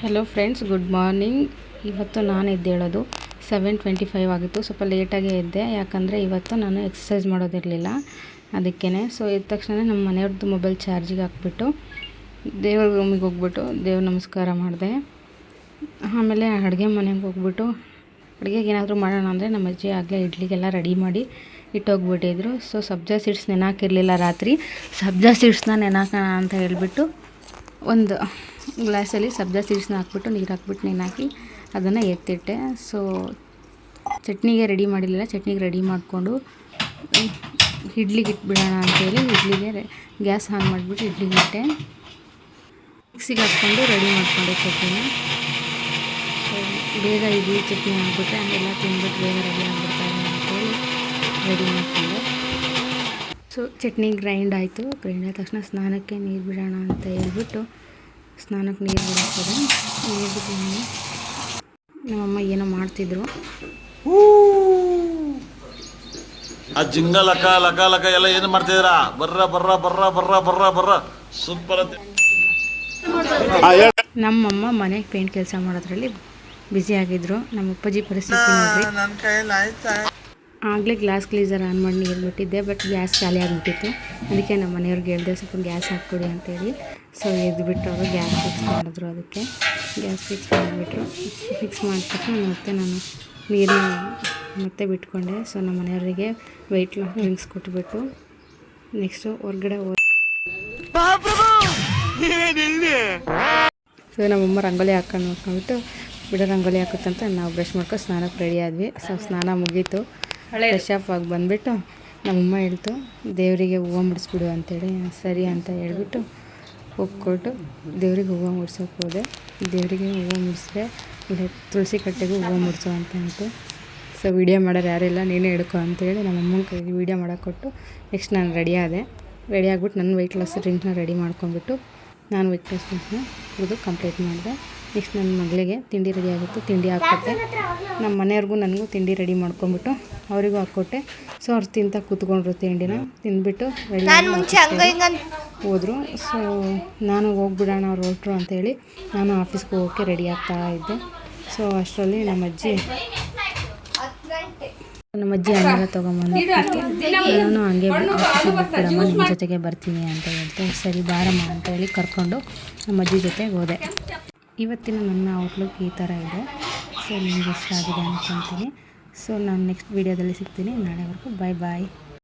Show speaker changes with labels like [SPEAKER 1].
[SPEAKER 1] Hello friends, good morning. ಇವತ್ತು ನಾನು ಎದ್ದೇಳೋದು 7:25 ಆಗಿತ್ತು. ಸ್ವಲ್ಪ ಲೇಟಾಗೇ ಎದ್ದೆ, ಯಾಕಂದರೆ ಇವತ್ತು ನಾನು ಎಕ್ಸಸೈಸ್ ಮಾಡೋದಿರಲಿಲ್ಲ, ಅದಕ್ಕೇ. ಸೊ ಎದ್ದ ತಕ್ಷಣ ನಮ್ಮ ಮನೆಯವ್ರದ್ದು ಮೊಬೈಲ್ ಚಾರ್ಜಿಗೆ ಹಾಕ್ಬಿಟ್ಟು ದೇವ್ರ ರೂಮಿಗೆ ಹೋಗ್ಬಿಟ್ಟು ದೇವ್ರ ನಮಸ್ಕಾರ ಮಾಡಿದೆ. ಆಮೇಲೆ ಅಡುಗೆ ಮನೆಗೆ ಹೋಗ್ಬಿಟ್ಟು ಅಡುಗೆಗೆ ಏನಾದರೂ ಮಾಡೋಣ ಅಂದರೆ ನಮ್ಮ ಅಜ್ಜಿ ಆಗಲೇ ಇಡ್ಲಿಗೆಲ್ಲ ರೆಡಿ ಮಾಡಿ ಇಟ್ಟೋಗ್ಬಿಟ್ಟಿದ್ರು. ಸೊ ಸಬ್ಜಾ ಸೀಡ್ಸ್ ನೆನಾಕಿರಲಿಲ್ಲ ರಾತ್ರಿ. ಸಬ್ಜಾ ಸೀಡ್ಸ್ನ ನೆನಾಕೋಣ ಅಂತ ಹೇಳ್ಬಿಟ್ಟು ಒಂದು ಗ್ಲಾಸಲ್ಲಿ ಸಬ್ಜಾ ಸೀಡ್ಸ್ನ ಹಾಕ್ಬಿಟ್ಟು ನೀರು ಹಾಕ್ಬಿಟ್ಟು ನೆನಾಕಿ ಅದನ್ನು ಎತ್ತಿಟ್ಟೆ. ಸೊ ಚಟ್ನಿಗೆ ರೆಡಿ ಮಾಡಿರಲಿಲ್ಲ, ಚಟ್ನಿಗೆ ರೆಡಿ ಮಾಡಿಕೊಂಡು ಇಡ್ಲಿಗೆ ಇಟ್ಬಿಡೋಣ ಅಂತೇಳಿ ಇಡ್ಲಿಗೆ ಗ್ಯಾಸ್ ಆನ್ ಮಾಡಿಬಿಟ್ಟು ಇಡ್ಲಿಗೆ ಇಟ್ಟೆ. ಮಿಕ್ಸಿಗೆ ಹಾಕ್ಕೊಂಡು ರೆಡಿ ಮಾಡಿಕೊಂಡೆ ಚಟ್ನಿನ. ಸೊ ಬೇಗ ಇಡ್ಲಿ ಚಟ್ನಿ ಆಗಿಬಿಟ್ರೆ ಎಲ್ಲ ತಿಂದ್ಬಿಟ್ಟು ಬೇಗ ರೆಡಿ ಆಗಿಬಿಡ್ತಾರೆ ಅಂತೇಳಿ ರೆಡಿ ಮಾಡಿಕೊಂಡೆ. ಸೊ ಚಟ್ನಿ ಗ್ರೈಂಡ್ ಆಯಿತು. ಗ್ರೈಂಡ್ ಆದ ತಕ್ಷಣ ಸ್ನಾನಕ್ಕೆ ನೀರು ಬಿಡೋಣ ಅಂತ ಹೇಳ್ಬಿಟ್ಟು ಸ್ನಾನಕ್ಕೆ ನೀರು ಬಿಡಿಸ್ತದೆ. ನೀರು ಬಿಟ್ಟು ನಮ್ಮಮ್ಮ ಏನೋ ಮಾಡ್ತಿದ್ರು.
[SPEAKER 2] ಆ ಜಿಂಗ ಲಕ ಲಕ ಲಕ ಎಲ್ಲ ಏನು ಮಾಡ್ತಿದ್ದೀರಾ? ಬರ್ರ ಬರ್ರ ಬರ್ರ ಬರ್ರ ಬರ್ರ ಬರ್ರ ಸೂಪರ್.
[SPEAKER 1] ನಮ್ಮಮ್ಮ ಮನೆಗೆ ಪೇಂಟ್ ಕೆಲಸ ಮಾಡೋದ್ರಲ್ಲಿ ಬ್ಯುಸಿ ಆಗಿದ್ರು. ನಮ್ಮ ಅಪ್ಪಾಜಿ ಪರಿಸ್ಥಿತಿ ನೋಡ್ರಿ. ಆಗಲೇ ಗ್ಲಾಸ್ ಕ್ಲೀಸರ್ ಆನ್ ಮಾಡಿ ನೀರು ಬಿಟ್ಟಿದ್ದೆ, ಬಟ್ ಗ್ಯಾಸ್ ಖಾಲಿ ಆಗಿಬಿಟ್ಟಿತ್ತು. ಅದಕ್ಕೆ ನಮ್ಮ ಮನೆಯವ್ರಿಗೆ ಹೇಳಿದೆ ಸ್ವಲ್ಪ ಗ್ಯಾಸ್ ಹಾಕ್ಕೊಡಿ ಅಂತೇಳಿ. ಸೊ ಎದ್ದುಬಿಟ್ಟು ಅವರು ಗ್ಯಾಸ್ ಫಿಕ್ಸ್ ಮಾಡಿದ್ರು. ಅದಕ್ಕೆ ಗ್ಯಾಸ್ ಫಿಕ್ಸ್ ಮಾಡಿಬಿಟ್ರು. ಫಿಕ್ಸ್ ಮಾಡಿದ ತಕ್ಷಣ ಮತ್ತೆ ನಾನು ನೀರನ್ನ ಮತ್ತೆ ಬಿಟ್ಕೊಂಡೆ. ಸೊ ನಮ್ಮ ಮನೆಯವರಿಗೆ ವೆಯ್ಟ್ ಲಾಸ್ ಡ್ರಿಂಕ್ಸ್ ಕೊಟ್ಬಿಟ್ಟು ನೆಕ್ಸ್ಟು ಹೊರ್ಗಡೆ ಸೊ ನಮ್ಮಮ್ಮ ರಂಗೋಲಿ ಹಾಕೊಂಡು ನೋಡ್ಕೊಂಡ್ಬಿಟ್ಟು ಬಿಡೋ ರಂಗೋಲಿ ಹಾಕುತ್ತಂತ ನಾವು ಬ್ರಷ್ ಮಾಡ್ಕೊಂಡು ಸ್ನಾನಕ್ಕೆ ರೆಡಿ ಆದ್ವಿ. ಸೊ ಸ್ನಾನ ಮುಗೀತು. ಫ್ರೆಶ್ ಅಪ್ ಆಗಿ ಬಂದುಬಿಟ್ಟು ನಮ್ಮಮ್ಮ ಹೇಳ್ತು ದೇವರಿಗೆ ಹೂವು ಮುಡಿಸ್ಬಿಡು ಅಂತೇಳಿ. ಸರಿ ಅಂತ ಹೇಳ್ಬಿಟ್ಟು ಹೋಗ್ಕೊಟ್ಟು ದೇವ್ರಿಗೆ ಹೂವು ಮುಡ್ಸೋಕೆ ಹೋದೆ. ದೇವರಿಗೆ ಹೂವು ಮುಡಿಸಿದೆ. ಇಲ್ಲ ತುಳಸಿ ಕಟ್ಟೆಗೂ ಹೂವು ಮುಡಿಸೋ ಅಂತ ಅಂತು. ಸೊ ವೀಡಿಯೋ ಮಾಡೋರು ಯಾರಿಲ್ಲ, ನೀನೇ ಹಿಡ್ಕೊ ಅಂತೇಳಿ ನಮ್ಮಮ್ಮನ ಕೈಗೆ ವೀಡಿಯೋ ಮಾಡೋಕೆ ಕೊಟ್ಟು ನೆಕ್ಸ್ಟ್ ನಾನು ರೆಡಿ ಆದೆ. ರೆಡಿ ಆಗಿಬಿಟ್ಟು ನನ್ನ ವೆಯ್ಟ್ ಲಾಸ್ ಡ್ರಿಂಕ್ನ ರೆಡಿ ಮಾಡ್ಕೊಂಡ್ಬಿಟ್ಟು ನಾನು ವೆಯ್ಟ್ ಲಾಸ್ ಡ್ರಿಂಕ್ನ ಕುಡಿದು ಕಂಪ್ಲೀಟ್ ಮಾಡಿದೆ. ನೆಕ್ಸ್ಟ್ ನನ್ನ ಮಗಳಿಗೆ ತಿಂಡಿ ರೆಡಿ ಆಗಿತ್ತು, ತಿಂಡಿ ಹಾಕ್ಕೊಟ್ಟೆ. ನಮ್ಮ ಮನೆಯವ್ರಿಗೂ ನನಗೂ ತಿಂಡಿ ರೆಡಿ ಮಾಡ್ಕೊಂಬಿಟ್ಟು ಅವರಿಗೂ ಹಾಕ್ಕೊಟ್ಟೆ. ಸೊ ಅವ್ರು ತಿಂತ ಕೂತ್ಕೊಂಡ್ರು. ತಿಂಡಿನ ತಿಂದ್ಬಿಟ್ಟು ರೆಡಿ ಹೋದರು. ಸೊ ನಾನು ಹೋಗ್ಬಿಡೋಣ ಅವ್ರು ಹೊರಟ್ರು ಅಂತೇಳಿ ನಾನು ಆಫೀಸ್ಗೆ ಹೋಗೋಕ್ಕೆ ರೆಡಿ ಆಗ್ತಾ ಇದ್ದೆ. ಸೊ ಅಷ್ಟರಲ್ಲಿ ನಮ್ಮ ಅಜ್ಜಿ ಹಣ್ಣೆಲ್ಲ ತೊಗೊಂಬಂದು ನಾನು ಹಂಗೆ ಆಫೀಸಿಗೆ ಬಿಟ್ಬಿಡಮ್ಮ, ನಿಮ್ಮ ಜೊತೆಗೆ ಬರ್ತೀನಿ ಅಂತ ಹೇಳ್ತೆ. ಸರಿ ಬಾರಮ್ಮ ಅಂತ ಹೇಳಿ ಕರ್ಕೊಂಡು ನಮ್ಮ ಅಜ್ಜಿ ಜೊತೆಗೆ ಹೋದೆ. ಇವತ್ತಿನ ನನ್ನ ಔಟ್ಲುಕ್ ಈ ಥರ ಇದೆ. ಸೊ ನಿಮಗೆ ಇಷ್ಟ ಆಗಿದೆ ಅಂದ್ಕೊಳ್ತೀನಿ. ಸೊ ನಾನು ನೆಕ್ಸ್ಟ್ ವೀಡಿಯೋದಲ್ಲಿ ಸಿಗ್ತೀನಿ. ನಾಳೆವರೆಗೂ ಬಾಯ್ ಬಾಯ್.